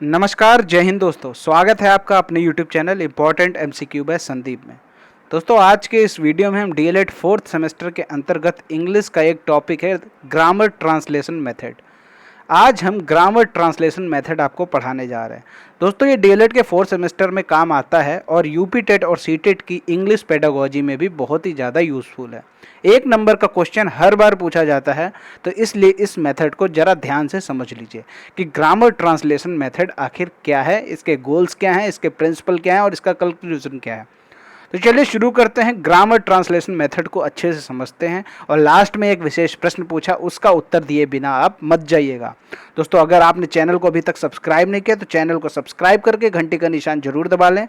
नमस्कार, जय हिंद दोस्तों। स्वागत है आपका अपने YouTube channel important MCQ by Sandeep में। दोस्तों, आज के इस वीडियो में हम DLED 4th सेमेस्टर के अंतर्गत इंग्लिश का एक टॉपिक है ग्रामर ट्रांसलेशन मेथड। आज हम ग्रामर ट्रांसलेशन मेथड आपको पढ़ाने जा रहे हैं। दोस्तों, ये DLED के 4th सेमेस्टर में काम आता है और यूपी टेट और सीटेट की इंग्लिश पेडागोजी में भी बहुत ही ज़्यादा यूज़फुल है। एक नंबर का क्वेश्चन हर बार पूछा जाता है, तो इसलिए इस मेथड को ज़रा ध्यान से समझ लीजिए कि ग्रामर ट्रांसलेशन मेथड आखिर क्या है, इसके गोल्स क्या हैं, इसके प्रिंसिपल क्या हैं और इसका कंक्लूजन क्या है। तो चलिए शुरू करते हैं। ग्रामर ट्रांसलेशन मेथड को अच्छे से समझते हैं और लास्ट में एक विशेष प्रश्न पूछा, उसका उत्तर दिए बिना आप मत जाइएगा। दोस्तों, अगर आपने चैनल को अभी तक सब्सक्राइब नहीं किया तो चैनल को सब्सक्राइब करके घंटी का निशान जरूर दबा लें,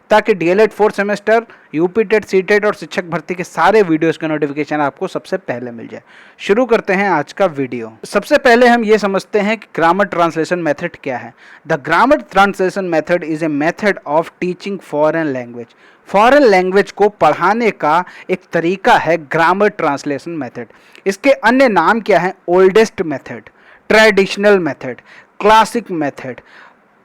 ताकि DLED 4th semester, UP TET, CTET और शिक्षक भर्ती के सारे वीडियोस का नोटिफिकेशन आपको सबसे पहले मिल जाए। शुरू करते हैं आज का वीडियो। सबसे पहले हम ये समझते हैं कि ग्रामर ट्रांसलेशन मेथड क्या है। The grammar translation method is a method of teaching foreign language. Foreign language को पढ़ाने का एक तरीका है ग्रामर ट्रांसलेशन मेथड। इसके अन्य नाम क्या है? Oldest method, traditional method, classic method,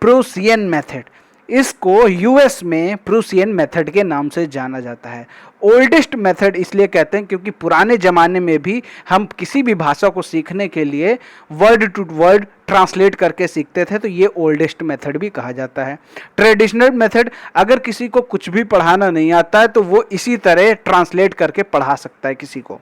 Prussian method. इसको यूएस में प्रूसियन मेथड के नाम से जाना जाता है। ओल्डेस्ट मेथड इसलिए कहते हैं क्योंकि पुराने ज़माने में भी हम किसी भी भाषा को सीखने के लिए वर्ड टू वर्ड ट्रांसलेट करके सीखते थे, तो ये ओल्डेस्ट मेथड भी कहा जाता है। ट्रेडिशनल मेथड, अगर किसी को कुछ भी पढ़ाना नहीं आता है तो वो इसी तरह ट्रांसलेट करके पढ़ा सकता है किसी को।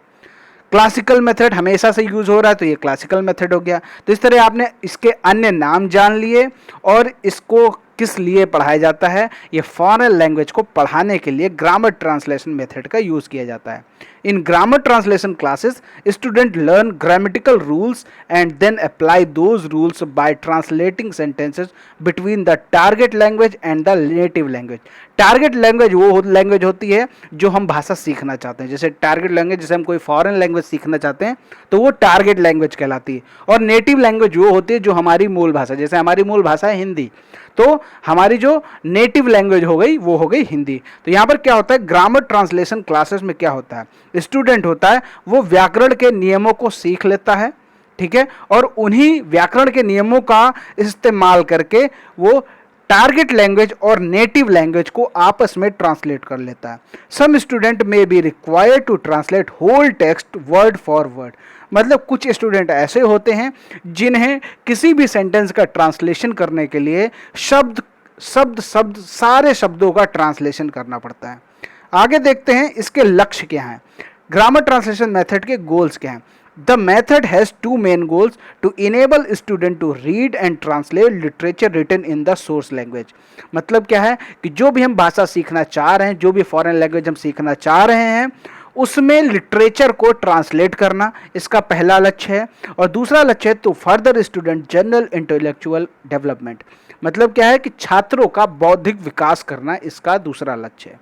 क्लासिकल मेथड हमेशा से यूज हो रहा है, तो ये क्लासिकल मेथड हो गया। तो इस तरह आपने इसके अन्य नाम जान लिए और इसको किस लिए पढ़ाया जाता है। ये फॉरेन लैंग्वेज को पढ़ाने के लिए ग्रामर ट्रांसलेशन मेथड का यूज किया जाता है। In grammar translation classes student learn grammatical rules and then apply those rules by translating sentences between the target language and the native language. Target language वो language होती है जो हम भाषा सीखना चाहते हैं। जैसे टारगेट लैंग्वेज, जैसे हम कोई फॉरेन लैंग्वेज सीखना चाहते हैं तो वो टारगेट लैंग्वेज कहलाती है। और नेटिव लैंग्वेज वो होती है जो हमारी मूल भाषा, जैसे हमारी मूल भाषा है हिंदी, तो हमारी जो नेटिव लैंग्वेज हो गई वो हो गई हिंदी। तो यहाँ पर क्या होता है, ग्रामर ट्रांसलेशन क्लासेस में क्या होता है, स्टूडेंट होता है वो व्याकरण के नियमों को सीख लेता है, ठीक है, और उन्हीं व्याकरण के नियमों का इस्तेमाल करके वो टारगेट लैंग्वेज और नेटिव लैंग्वेज को आपस में ट्रांसलेट कर लेता है। Some student may be required to translate whole text word for word. मतलब कुछ स्टूडेंट ऐसे होते हैं जिन्हें किसी भी सेंटेंस का ट्रांसलेशन करने के लिए शब्द सारे शब्दों का ट्रांसलेशन करना पड़ता है। आगे देखते हैं इसके लक्ष्य क्या हैं, ग्रामर ट्रांसलेशन मेथड के गोल्स क्या हैं। The method has two main goals: to enable student to read and translate literature written in the source language। मतलब क्या है कि जो भी हम भाषा सीखना चाह रहे हैं, जो भी फॉरेन लैंग्वेज हम सीखना चाह रहे हैं, उसमें लिटरेचर को ट्रांसलेट करना इसका पहला लक्ष्य है। और दूसरा लक्ष्य है to further student general intellectual development. मतलब क्या है कि छात्रों का बौद्धिक विकास करना इसका दूसरा लक्ष्य है।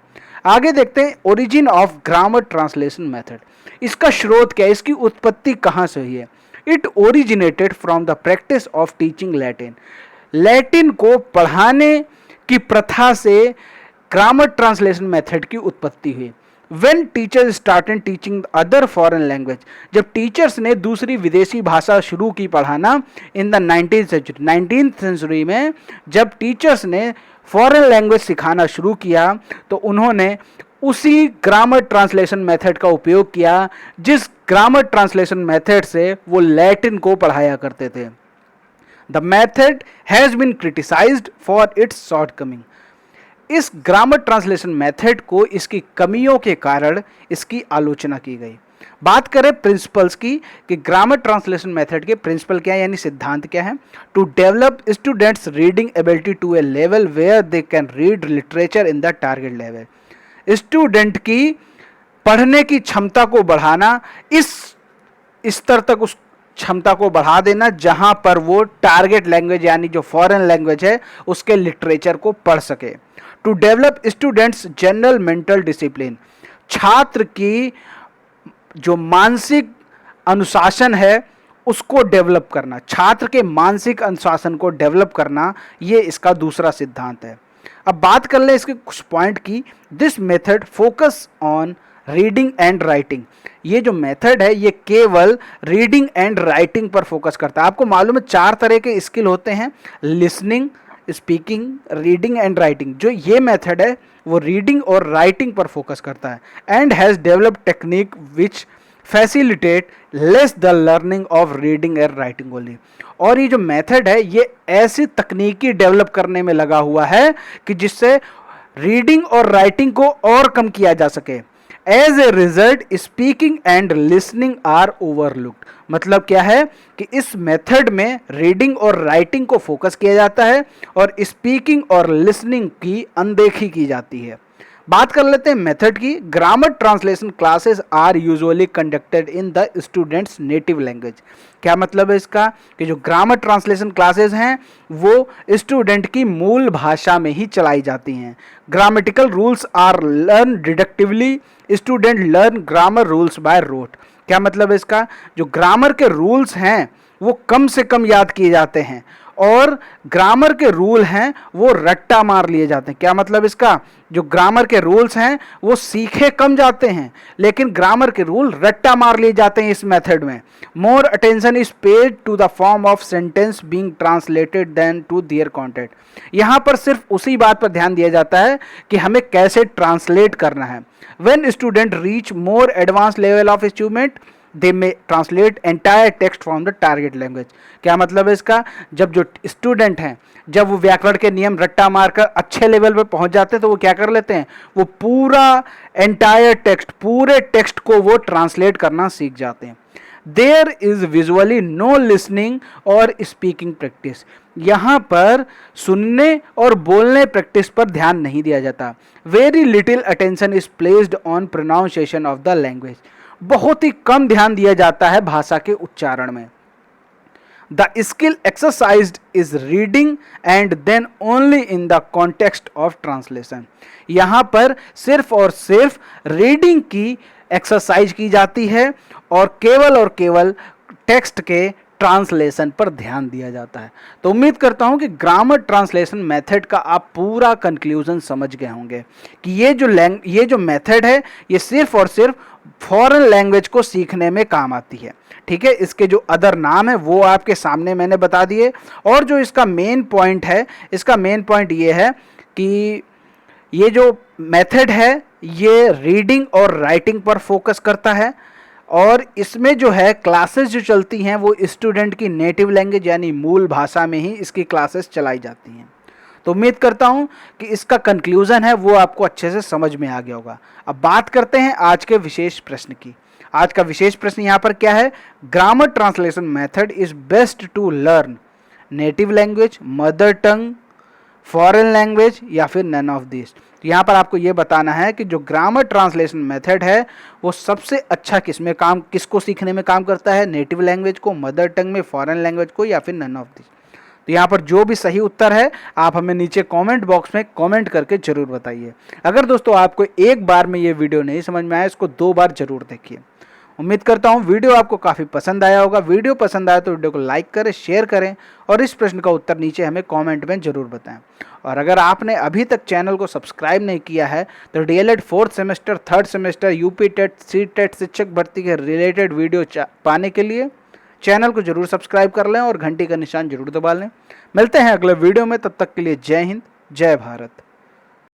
आगे देखते हैं origin of grammar translation method. इसका स्रोत क्या है, इसकी उत्पत्ति कहाँ से हुई है। It originated from the practice of teaching Latin. Latin को पढ़ाने की प्रथा से ग्रामर ट्रांसलेशन मेथड की उत्पत्ति हुई। When teachers started teaching other foreign language, जब टीचर्स ने दूसरी विदेशी भाषा शुरू की पढ़ाना इन द 19th सेंचुरी में, जब टीचर्स ने फॉरेन लैंग्वेज सिखाना शुरू किया तो उन्होंने उसी ग्रामर ट्रांसलेशन मेथड का उपयोग किया जिस ग्रामर ट्रांसलेशन मेथड से वो लैटिन को पढ़ाया करते थे। The method has been criticised for its shortcoming. इस ग्रामर ट्रांसलेशन मेथड को इसकी कमियों के कारण इसकी आलोचना की गई। बात करें प्रिंसिपल्स की कि ग्रामर ट्रांसलेशन मेथड के प्रिंसिपल क्या है, यानी सिद्धांत क्या है। To develop students reading ability to a level where they can read literature in the target level. Student की पढ़ने की क्षमता को बढ़ाना, इस स्तर तक उस क्षमता को बढ़ा देना जहां पर वो टारगेट लैंग्वेज यानी जो फॉरेन लैंग्वेज है उसके लिटरेचर को पढ़ सके। To develop students general mental discipline, छात्र की जो मानसिक अनुशासन है उसको डेवलप करना, छात्र के मानसिक अनुशासन को डेवलप करना, ये इसका दूसरा सिद्धांत है। अब बात कर ले इसके कुछ पॉइंट की। This method focus on reading and writing. ये जो मेथड है ये केवल रीडिंग एंड राइटिंग पर फोकस करता है। आपको मालूम है 4 तरह के स्किल होते हैं, listening, speaking, reading and writing, जो ये मेथड है वो रीडिंग और राइटिंग पर फोकस करता है, and has developed technique which facilitate less the learning of reading and writing only. और ये जो मेथड है ये ऐसी तकनीकी डेवलप करने में लगा हुआ है कि जिससे रीडिंग और राइटिंग को और कम किया जा सके। As a result speaking and listening are overlooked. मतलब क्या है कि इस मेथड में रीडिंग और राइटिंग को फोकस किया जाता है और स्पीकिंग और लिसनिंग की अनदेखी की जाती है। बात कर लेते हैं मेथड की। Grammar translation classes are usually conducted in the students native language. क्या मतलब है इसका कि जो ग्रामर ट्रांसलेशन क्लासेस हैं वो स्टूडेंट की मूल भाषा में ही चलाई जाती हैं। Grammatical rules are learn deductively, student learn grammar rules by rote. क्या मतलब है इसका, जो ग्रामर के रूल्स हैं वो कम से कम याद किए जाते हैं और ग्रामर के रूल हैं वो रट्टा मार लिए जाते हैं। क्या मतलब इसका, जो ग्रामर के रूल्स हैं वो सीखे कम जाते हैं लेकिन ग्रामर के रूल रट्टा मार लिए जाते हैं इस मेथड में। More attention is paid to the form of sentence being translated than to their content. यहाँ पर सिर्फ उसी बात पर ध्यान दिया जाता है कि हमें कैसे ट्रांसलेट करना है। When student reach more advance level of achievement they may translate entire text from the target language. क्या मतलब है इसका, जब जो स्टूडेंट हैं जब वो व्याकरण के नियम रट्टा मारकर अच्छे लेवल पर पहुंच जाते हैं तो वो क्या कर लेते हैं, वो पूरा एंटायर टेक्स्ट, पूरे टेक्स्ट को वो ट्रांसलेट करना सीख जाते हैं। There is visually no listening और स्पीकिंग प्रैक्टिस। यहाँ पर सुनने और बोलने प्रैक्टिस पर ध्यान नहीं दिया जाता। Very little attention is placed on pronunciation of the language. बहुत ही कम ध्यान दिया जाता है भाषा के उच्चारण में। The skill exercised is reading and then only in the context of translation. यहाँ पर सिर्फ और सिर्फ रीडिंग की एक्सरसाइज की जाती है और केवल टेक्स्ट के ट्रांसलेशन पर ध्यान दिया जाता है। तो उम्मीद करता हूं कि ग्रामर ट्रांसलेशन मेथड का आप पूरा कंक्लूजन समझ गए होंगे कि ये जो मेथड है ये सिर्फ और सिर्फ फॉरेन लैंग्वेज को सीखने में काम आती है। ठीक है, इसके जो अदर नाम है वो आपके सामने मैंने बता दिए। और जो इसका मेन पॉइंट है, इसका मेन पॉइंट ये है कि ये जो मेथड है ये रीडिंग और राइटिंग पर फोकस करता है और इसमें जो है क्लासेस जो चलती हैं वो स्टूडेंट की नेटिव लैंग्वेज यानी मूल भाषा में ही इसकी क्लासेस चलाई जाती हैं। तो उम्मीद करता हूं कि इसका कंक्लूजन है वो आपको अच्छे से समझ में आ गया होगा। अब बात करते हैं आज के विशेष प्रश्न की। आज का विशेष प्रश्न यहाँ पर क्या है, grammar translation method is best to learn native language, mother tongue, foreign language या फिर नन ऑफ दिस। तो यहाँ पर आपको ये बताना है कि जो ग्रामर ट्रांसलेशन मेथड है वो सबसे अच्छा किसको सीखने में काम करता है, नेटिव लैंग्वेज को, मदर टंग में, फॉरेन लैंग्वेज को या फिर नन ऑफ दिस। तो यहाँ पर जो भी सही उत्तर है आप हमें नीचे कमेंट बॉक्स में कमेंट करके जरूर बताइए। अगर दोस्तों आपको एक बार में ये वीडियो नहीं समझ में आया इसको 2 बार जरूर देखिए। उम्मीद करता हूँ वीडियो आपको काफ़ी पसंद आया होगा। वीडियो पसंद आया तो वीडियो को लाइक करें, शेयर करें और इस प्रश्न का उत्तर नीचे हमें कमेंट में जरूर बताएं। और अगर आपने अभी तक चैनल को सब्सक्राइब नहीं किया है तो DElEd 4th semester, 3rd semester, UP TET, C TET शिक्षक भर्ती के रिलेटेड वीडियो पाने के लिए चैनल को जरूर सब्सक्राइब कर लें और घंटी का निशान जरूर दबा लें। मिलते हैं अगले वीडियो में, तब तक के लिए जय हिंद, जय भारत।